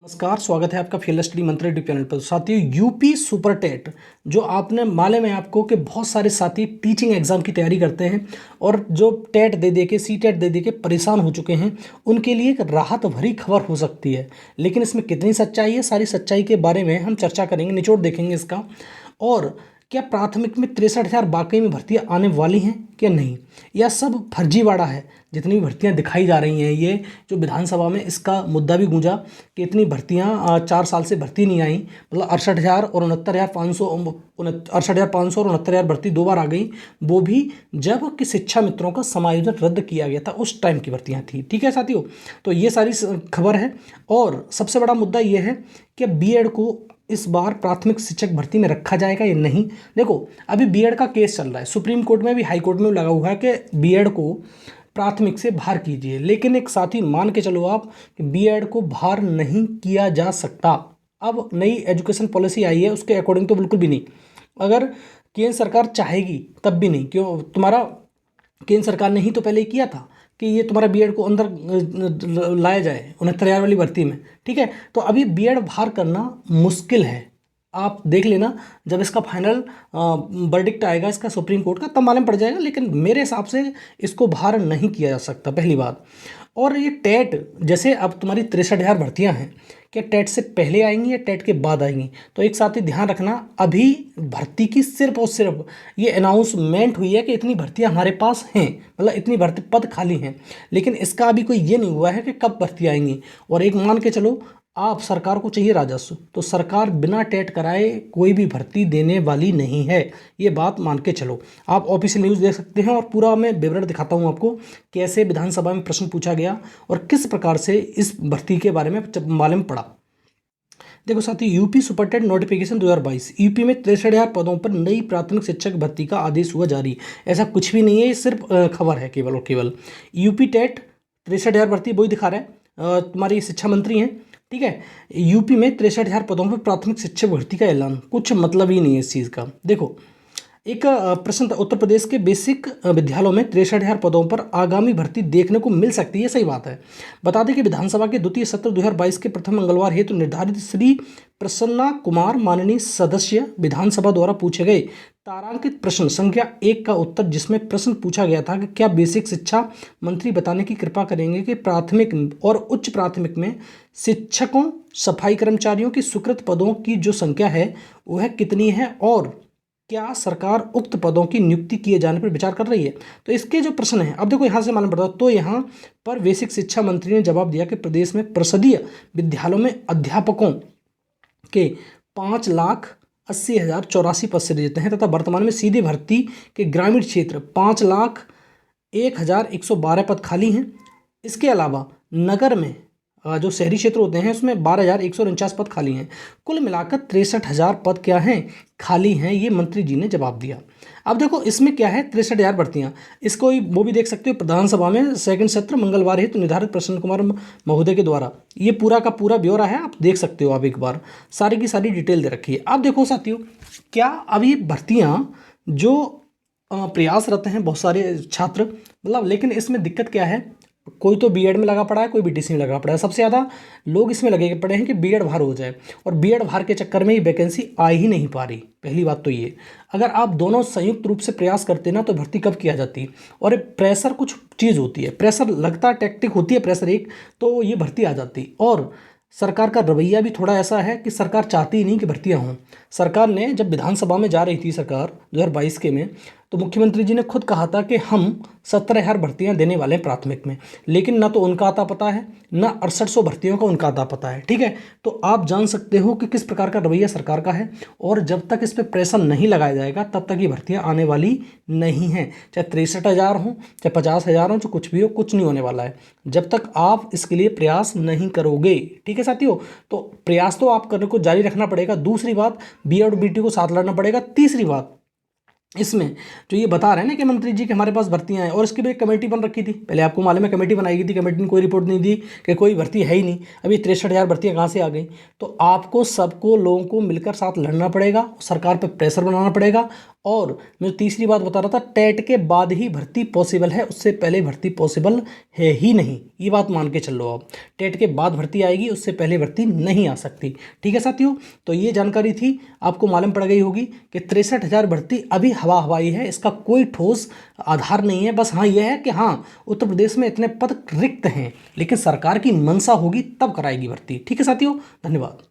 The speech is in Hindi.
नमस्कार, स्वागत है आपका फील्ड स्टडी मंत्री यूट्यूब चैनल पर। साथियों, यूपी सुपर टेट जो आपने मालूम है आपको कि बहुत सारे साथी टीचिंग एग्जाम की तैयारी करते हैं और जो टेट दे के सी टेट दे के परेशान हो चुके हैं, उनके लिए एक राहत भरी खबर हो सकती है। लेकिन इसमें कितनी सच्चाई है, सारी सच्चाई के बारे में हम चर्चा करेंगे, निचोड़ देखेंगे इसका। और क्या प्राथमिक में 63,000 वाकई में भर्तियां आने वाली हैं क्या नहीं, या सब फर्जीवाड़ा है। जितनी भी भर्तियां दिखाई जा रही हैं, ये जो विधानसभा में इसका मुद्दा भी गूंजा कि इतनी भर्तियां 4 साल से भर्ती नहीं आई, मतलब 68,000 और 69,500 68,500 और 69,000 भर्ती 2 बार आ गई। वो भी जब कि शिक्षा मित्रों का समायोजन रद्द किया गया था, उस टाइम की भर्तियां थी। ठीक है साथियों, तो ये सारी खबर है। और सबसे बड़ा मुद्दा ये है कि बीएड को इस बार प्राथमिक शिक्षक भर्ती में रखा जाएगा या नहीं। देखो, अभी बीएड का केस चल रहा है, सुप्रीम कोर्ट में भी, हाई कोर्ट में भी लगा हुआ है कि बीएड को प्राथमिक से बाहर कीजिए। लेकिन एक साथी मान के चलो आप कि बीएड को बाहर नहीं किया जा सकता। अब नई एजुकेशन पॉलिसी आई है, उसके अकॉर्डिंग तो बिल्कुल भी नहीं। अगर केंद्र सरकार चाहेगी तब भी नहीं। क्यों? तुम्हारा केंद्र सरकार ने ही तो पहले ही किया था कि ये तुम्हारा बीएड को अंदर लाया जाए 69,000 वाली भर्ती में। ठीक है, तो अभी बीएड बाहर करना मुश्किल है। आप देख लेना, जब इसका फाइनल वर्डिक्ट आएगा इसका सुप्रीम कोर्ट का, तब मालूम पड़ जाएगा। लेकिन मेरे हिसाब से इसको बाहर नहीं किया जा सकता, पहली बात। और ये टेट, जैसे अब तुम्हारी 63,000 भर्तियां हैं, क्या टेट से पहले आएंगी या टेट के बाद आएंगी? तो एक साथ ही ध्यान रखना, अभी भर्ती की सिर्फ और सिर्फ ये अनाउंसमेंट हुई है कि इतनी भर्तियां हमारे पास हैं, मतलब इतनी भर्ती पद खाली हैं। लेकिन इसका अभी कोई ये नहीं हुआ है कि कब भर्ती आएंगी। और एक मान के चलो, आप सरकार को चाहिए राजस्व, तो सरकार बिना टेट कराए कोई भी भर्ती देने वाली नहीं है। ये बात मान के चलो। आप ऑफिशियल न्यूज़ देख सकते हैं, और पूरा मैं विवरण दिखाता हूँ आपको कैसे विधानसभा में प्रश्न पूछा गया और किस प्रकार से इस भर्ती के बारे में मालूम पड़ा। देखो साथियों, UP super TET notification 2022, UP में 63,000 पदों पर नई प्राथमिक शिक्षक भर्ती का आदेश हुआ जारी। ऐसा कुछ भी नहीं है, ये सिर्फ खबर है केवल और केवल। यूपी टेट 63,000 भर्ती वही दिखा रहा है, तुम्हारी शिक्षा मंत्री हैं। ठीक है, यूपी में 63,000 पदों पर प्राथमिक शिक्षक भर्ती का ऐलान, कुछ मतलब ही नहीं है इस चीज़ का। देखो, एक प्रश्न था, उत्तर प्रदेश के बेसिक विद्यालयों में 63,000 पदों पर आगामी भर्ती देखने को मिल सकती है। सही बात है। बता दें कि विधानसभा के द्वितीय सत्र 2022 के प्रथम मंगलवार हेतु निर्धारित श्री प्रसन्ना कुमार माननीय सदस्य विधानसभा द्वारा पूछे गए तारांकित प्रश्न संख्या 1 का उत्तर, जिसमें प्रश्न पूछा गया था कि क्या बेसिक शिक्षा मंत्री बताने की कृपा करेंगे कि प्राथमिक और उच्च प्राथमिक में शिक्षकों, सफाई कर्मचारियों की स्वीकृत पदों की जो संख्या है वह कितनी है, और क्या सरकार उक्त पदों की नियुक्ति किए जाने पर विचार कर रही है। तो इसके जो प्रश्न हैं, अब देखो यहाँ से मालूम पड़ता है। तो यहाँ पर बेसिक शिक्षा मंत्री ने जवाब दिया कि प्रदेश में परिषदीय विद्यालयों में अध्यापकों के 5,80,084 पद सृजित हैं, तथा वर्तमान में सीधी भर्ती के ग्रामीण क्षेत्र 5,01,112 पद खाली हैं। इसके अलावा नगर में जो शहरी क्षेत्र होते हैं उसमें 12,149 पद खाली हैं। कुल मिलाकर 63,000 पद क्या हैं, खाली हैं, ये मंत्री जी ने जवाब दिया। अब देखो, इसमें क्या है, 63,000 भर्तियाँ, इसको वो भी देख सकते हो विधानसभा में सेकंड सत्र मंगलवार हेतु निर्धारित प्रसन्न कुमार महोदय के द्वारा। ये पूरा का पूरा ब्यौरा है, आप देख सकते हो। आप एक बार सारी की सारी डिटेल दे रखी है। अब देखो साथियों, क्या अभी भर्तियाँ जो प्रयासरत हैं बहुत सारे छात्र, मतलब, लेकिन इसमें दिक्कत क्या है, कोई तो बीएड में लगा पड़ा है, कोई बीटीसी में लगा पड़ा है। सबसे ज़्यादा लोग इसमें लगे पड़े हैं कि बीएड बाहर हो जाए, और बीएड बाहर के चक्कर में ये वैकेंसी आ ही नहीं पा रही। पहली बात तो ये, अगर आप दोनों संयुक्त रूप से प्रयास करते ना, तो भर्ती कब किया जाती। और प्रेशर कुछ चीज़ होती है, प्रेशर लगता टैक्टिक होती है, प्रेशर एक, तो ये भर्ती आ जाती। और सरकार का रवैया भी थोड़ा ऐसा है कि सरकार चाहती ही नहीं कि भर्तियां हों। सरकार ने जब विधानसभा में जा रही थी सरकार 2022 के में, तो मुख्यमंत्री जी ने खुद कहा था कि हम 17,000 भर्तियां देने वाले हैं प्राथमिक में। लेकिन ना तो उनका आता पता है, ना 6800 भर्तियों का उनका आता पता है। ठीक है, तो आप जान सकते हो कि किस प्रकार का रवैया सरकार का है। और जब तक इस पर प्रेशर नहीं लगाया जाएगा, तब तक ये भर्तियां आने वाली नहीं हैं। चाहे 63,000 हों, चाहे 50,000 हों, जो कुछ भी हो, कुछ नहीं होने वाला है जब तक आप इसके लिए प्रयास नहीं करोगे। ठीक है साथियों, तो प्रयास तो आप करने को जारी रखना पड़ेगा। दूसरी बात, बीएड और बीटी को साथ लड़ना पड़ेगा। तीसरी बात, इसमें जो ये बता रहे हैं ना कि मंत्री जी के हमारे पास भर्तियां हैं, और इसकी भी एक कमेटी बन रखी थी। पहले आपको मालूम है कमेटी बनाई गई थी, कमेटी ने कोई रिपोर्ट नहीं दी कि कोई भर्ती है ही नहीं। अभी 63,000 भर्तियां कहाँ से आ गई। तो आपको सबको, लोगों को मिलकर साथ लड़ना पड़ेगा, सरकार पर प्रेशर बनाना पड़ेगा, और मैं तीसरी बात बता रहा था, टेट के बाद ही भर्ती पॉसिबल है, उससे पहले भर्ती पॉसिबल है ही नहीं। ये बात मान के चलो आप, टेट के बाद भर्ती आएगी, उससे पहले भर्ती नहीं आ सकती। ठीक है साथियों, तो ये जानकारी थी, आपको मालूम पड़ गई होगी कि 63,000 भर्ती अभी हवाई है, इसका कोई ठोस आधार नहीं है। बस हाँ यह है कि हाँ उत्तर प्रदेश में इतने पद रिक्त हैं, लेकिन सरकार की मंशा होगी तब कराएगी भर्ती। ठीक है साथियों, धन्यवाद।